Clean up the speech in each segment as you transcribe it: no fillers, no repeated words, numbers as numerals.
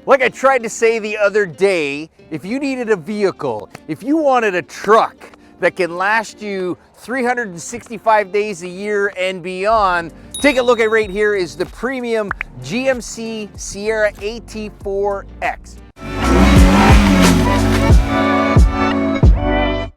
Like I tried to say the other day, if you needed a vehicle, if you wanted a truck that can last you 365 days a year and beyond, take a look at right here is the premium GMC Sierra AT4X.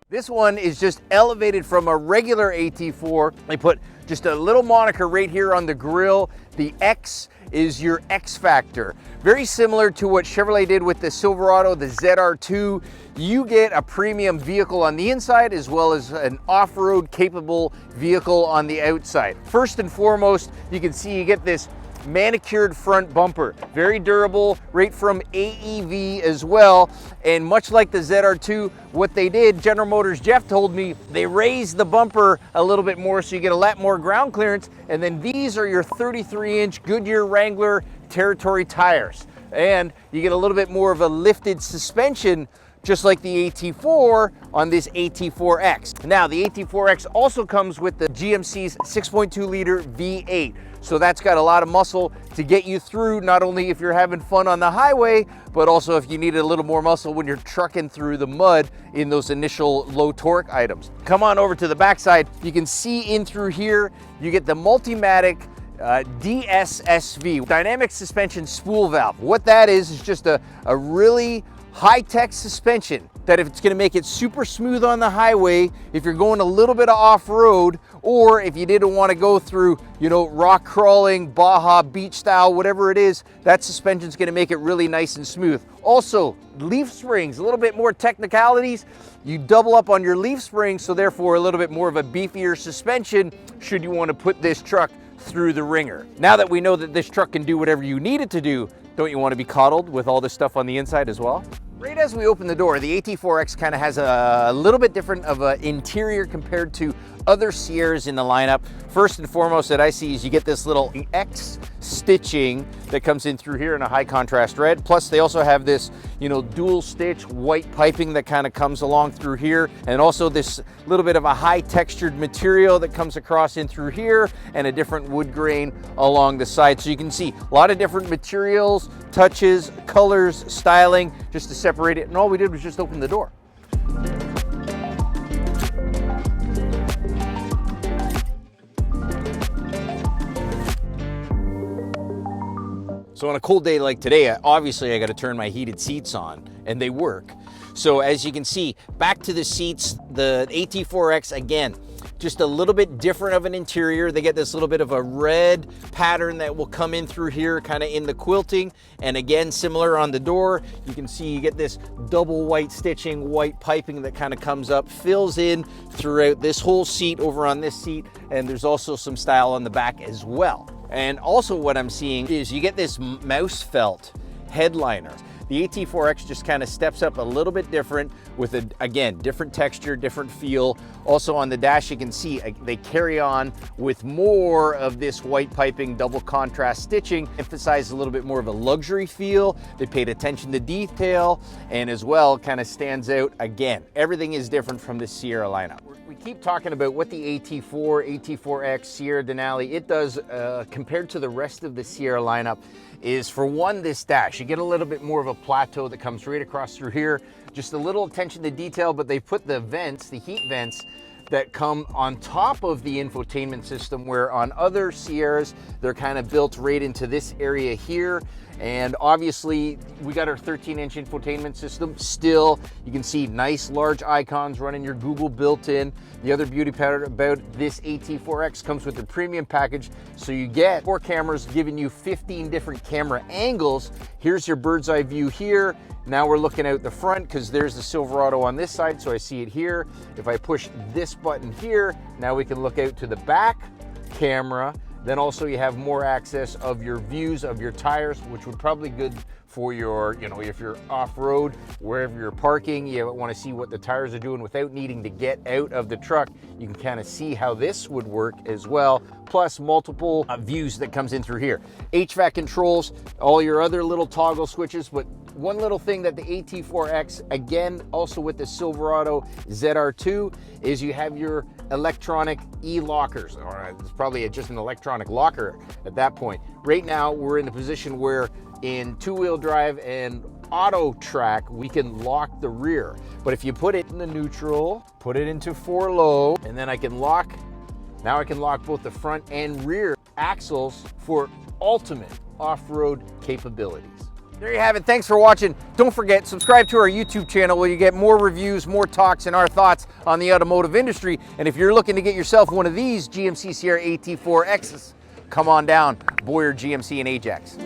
This one is just elevated from a regular AT4. They put just a little moniker right here on the grille. The X is your X Factor. Very similar to what Chevrolet did with the Silverado, the ZR2. You get a premium vehicle on the inside as well as an off-road capable vehicle on the outside. First and foremost, you can see you get this manicured front bumper, very durable, right from AEV as well. And much like the ZR2, what they did, General Motors Jeff told me, they raised the bumper a little bit more so you get a lot more ground clearance. And then these are your 33-inch Goodyear Wrangler Territory tires. And you get a little bit more of a lifted suspension, just like the AT4 on this AT4X. Now, the AT4X also comes with the GMC's 6.2 liter V8. So that's got a lot of muscle to get you through, not only if you're having fun on the highway, but also if you need a little more muscle when you're trucking through the mud in those initial low torque items. Come on over to the backside. You can see in through here, you get the Multimatic DSSV, Dynamic Suspension Spool Valve. What that is just a really high-tech suspension that if it's going to make it super smooth on the highway, if you're going a little bit of off-road, or if you didn't want to go through, you know, rock crawling, Baja beach style, whatever it is, that suspension is going to make it really nice and smooth. Also, leaf springs, a little bit more technicalities. You double up on your leaf springs, so therefore a little bit more of a beefier suspension should you want to put this truck through the ringer. Now that we know that this truck can do whatever you need it to do, don't you want to be coddled with all this stuff on the inside as well? Right as we open the door, the AT4X kind of has a little bit different of an interior compared to other Sierras in the lineup. First and foremost that I see is you get this little X stitching that comes in through here in a high contrast red. Plus they also have this, you know, dual stitch white piping that kind of comes along through here. And also this little bit of a high textured material that comes across in through here and a different wood grain along the side. So you can see a lot of different materials, touches, colors, styling, just to separate it. And all we did was just open the door. So on a cold day like today, obviously I got to turn my heated seats on, and they work. So as you can see, back to the seats, the AT4X, again, just a little bit different of an interior. They get this little bit of a red pattern that will come in through here, kind of in the quilting. And again, similar on the door, you can see you get this double white stitching, white piping that kind of comes up, fills in throughout this whole seat over on this seat. And there's also some style on the back as well. And also what I'm seeing is you get this mouse felt headliner. The AT4X just kind of steps up a little bit different with, again, different texture, different feel. Also on the dash, you can see they carry on with more of this white piping, double contrast stitching, emphasize a little bit more of a luxury feel. They paid attention to detail and as well kind of stands out. Again, everything is different from the Sierra lineup. We keep talking about what the AT4, AT4X, Sierra Denali, it does compared to the rest of the Sierra lineup is, for one, this dash. You get a little bit more of a plateau that comes right across through here. Just a little attention to detail, but they put the vents, the heat vents, that come on top of the infotainment system, where on other Sierras, they're kind of built right into this area here. And obviously we got our 13-inch infotainment system. Still, you can see nice large icons running your Google built in. The other beauty part about this AT4X comes with the premium package. So you get 4 cameras giving you 15 different camera angles. Here's your bird's eye view here. Now we're looking out the front because there's the Silverado on this side, so I see it here. If I push this button here, now we can look out to the back camera. Then also you have more access of your views of your tires, which would probably good for your, you know, if you're off-road, wherever you're parking, you want to see what the tires are doing without needing to get out of the truck. You can kind of see how this would work as well. Plus multiple views that comes in through here. HVAC controls, all your other little toggle switches, but one little thing that the AT4X, again, also with the Silverado ZR2, is you have your electronic e-lockers, or it's probably just an electronic locker at that point. Right now, we're in the position where in two-wheel drive and auto track, we can lock the rear. But if you put it in the neutral, put it into 4 low, and then I can lock, now I can lock both the front and rear axles for ultimate off-road capabilities. There you have it. Thanks for watching. Don't forget, subscribe to our YouTube channel where you get more reviews, more talks, and our thoughts on the automotive industry. And if you're looking to get yourself one of these GMC Sierra AT4Xs, come on down, Boyer GMC in Ajax.